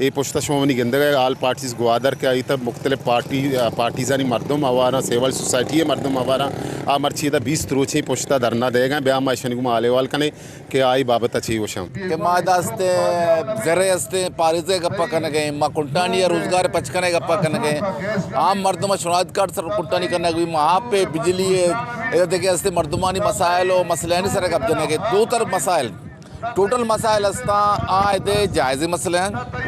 ये पुश्ता शोमनी गिंदगा आल पार्टीज ग्वादर के आई तब मुख्तलिफ पार्टीज़ानी मरदम आवारा सिविल सोसाइटी मरदम आवारा आ मर्चीदा 20 त्रोची पुश्ता धरना देगा ब्याह माशन गुमा आलेवाल कने के आई बाबत अच्छी वशम के मादास्ते जरे अस्ते पारिजे गप्पा करने गए मा कुंटानी रोजगार पचकने गप्पा करने गए आम मर्दमा शुनाद कार्ड सर कुंटानी करने गई वहाँ पे बिजली इधर देखिए अस्ते मर्दमानी मसाइल और मसले सर कब देने के दो तरफ मसाइल टोटल मसाइल अस्ता आए दे जायज़ी मसले हैं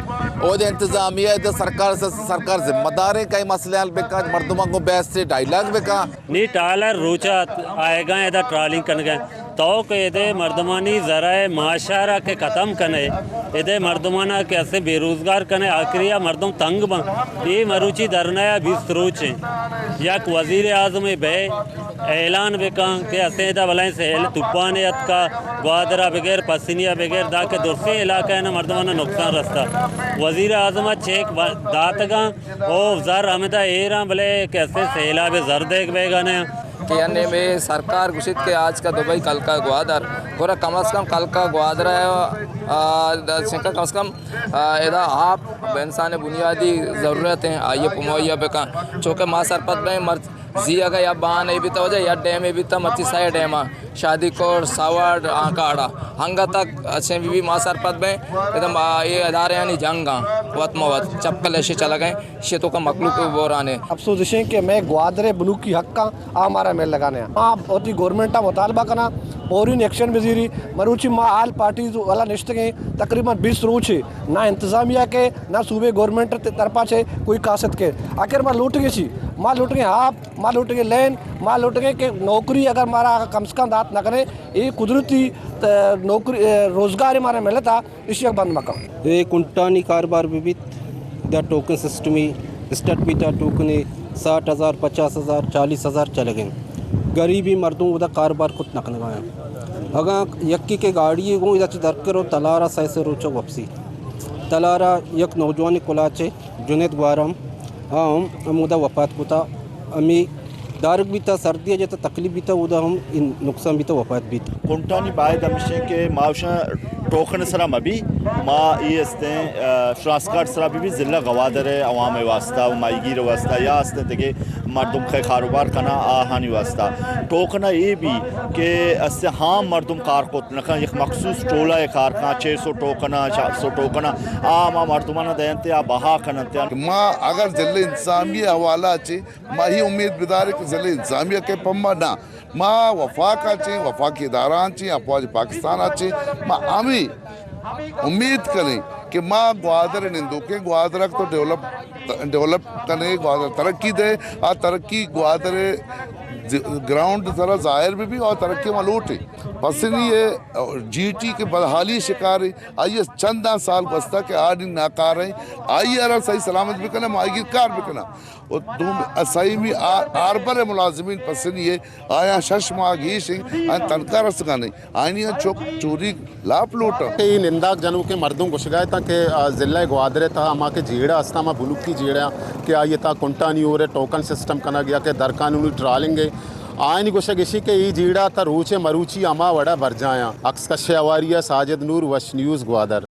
और इंतजामिया सरकार से सरकार जिम्मेदार है कई मसले बेका मर्दमा को बैस से डायलॉग बेका नी टालर रोचा आएगा इधर ट्रालिंग करने गए तो के मर्दमानी ज़राए माशारा के ख़त्म करने इधे मर्दमाना कैसे बेरोज़गार करने आखिरिया मर्दम तंग बन ये मरुची धरनाया 20 रोचे या वज़ीर आज़म बे ऐलान बेका के असेदा वलाइन से तूफान का ग्वादरा बगैर पसीनिया बगैर दा के दूसरे इलाका है ना मर्दमाना नुकसान रास्ता वज़ीर आज़म चेक दातगा ओ ज़र हमदा एरा भले कैसे सैलाब ज़र देख बेगा ने के अन्य में सरकार घोषित के आज का दुबई कल का ग्वादर पूरा कम से कम कल का ग्वादर है कम से कम इधर आप इंसान बुनियादी ज़रूरतें आइए मुहैया बेका चूँकि माँ सरपत में जी अगर या बान भी तो वजह या डैम भी तो मच्छी साइड डैम शादी कोट सावड़ आकाड़ा हंगा तक अच्छे भी माँ सरपत में एकदम ये अदारे यानी जंगा वत मवत चप्पल ऐसे चला गए शेतों का मखलूक बोराने अफसोस है कि मैं ग्वादरे ब्लू की हक का हमारा मेल लगाने आप होती गवर्नमेंट का मुतालबा करना फौरी एक्शन वजीरी मरूची माँ आल पार्टी वाला निश्त के तकरीबन 20 रोज है ना इंतजामिया के ना सूबे गवर्नमेंट तरफा से कोई कासत के आखिर माँ लूट गई माँ लूट गए हाफ माँ लूट गए लैन माँ लूट गए कि नौकरी अगर मारा कम से कम दात न करे ये कुदरती नौकरी रोजगार हमारा मिला था इसी बंद मका ये कुंटानी कारोबार भी द टोकन सिस्टम स्टेट भी था टोकन 60,000 50,000 40,000 चले गए गरीबी मर्दों उधर कारोबार खुद नकन गए अगर यक्की के गाड़ी को इधर दर करो तलारा सैसे रोचो वापसी तलारा यक नौजवान कुलाचे जुनेद वारम हम उदा वफात को था अमी दारक भी था सर्दी जैसा तकलीफ भी था उदा हम इन नुकसान भी था वफात भी था कुंटानी बाय दमशे के मावशा टोकन सरा मबी माँ ये अस्ते श्रास्कार सरा भी ज़िला गवादर है अवाम वास्ता माईगीर वास्ता या अस्ते देखे मर्दम के कारोबार करना आहानी वास्ता टोकना ये भी कि अस्ते हाँ मर्दम कार को नखा एक मखसूस टोला है कार का 600 टोकना 400 टोकना माँ मर्दमाना दयनते आ बहा करनते माँ अगर ज़िले इंसामिया हवाला अच्छे माँ ही उम्मीद बिदार के ज़िले इंसामिया के पम्मा ना माँ वफाक अच्छे वफाक इदारा अच्छे अफवाज पाकिस्तान अच्छे माँ आमी उम्मीद करें कि माँ ग्वादर निंदू के ग्वादर तो डेवलप करने ग्वादर तरक्की दे आ तरक्की ग्वादर ग्राउंड ज़रा ज़ाहिर में भी और तरक्की में लूट है पसंद ये GT के बदहाली शिकार है आइए चंद साल बस्ता के आड़ नाकार है आइए अगर सही सलामत भी करना माएगी कार भी करना और तुम सही में आरबर मुलाजमीन पसंद ये आया शश माघीश तनका रस का नहीं आइनिया चौक चोरी लाभ लूटा निंदाक जनों के मर्दों को शिकायत था कि ज़िला ग्वादरे था माँ के जीड़ा अस्ता माँ बुलुक की जीड़ा कि आइए था कुंटानी हो रहे टोकन सिस्टम करना गया कि दर कानूनी ट्रालेंगे आयन गोशगिशी के ई जीड़ा था रूचे मरूची अमा वड़ा भर जाया अक्स कश्य अवारिया साजिद नूर वश न्यूज़ ग्वादर।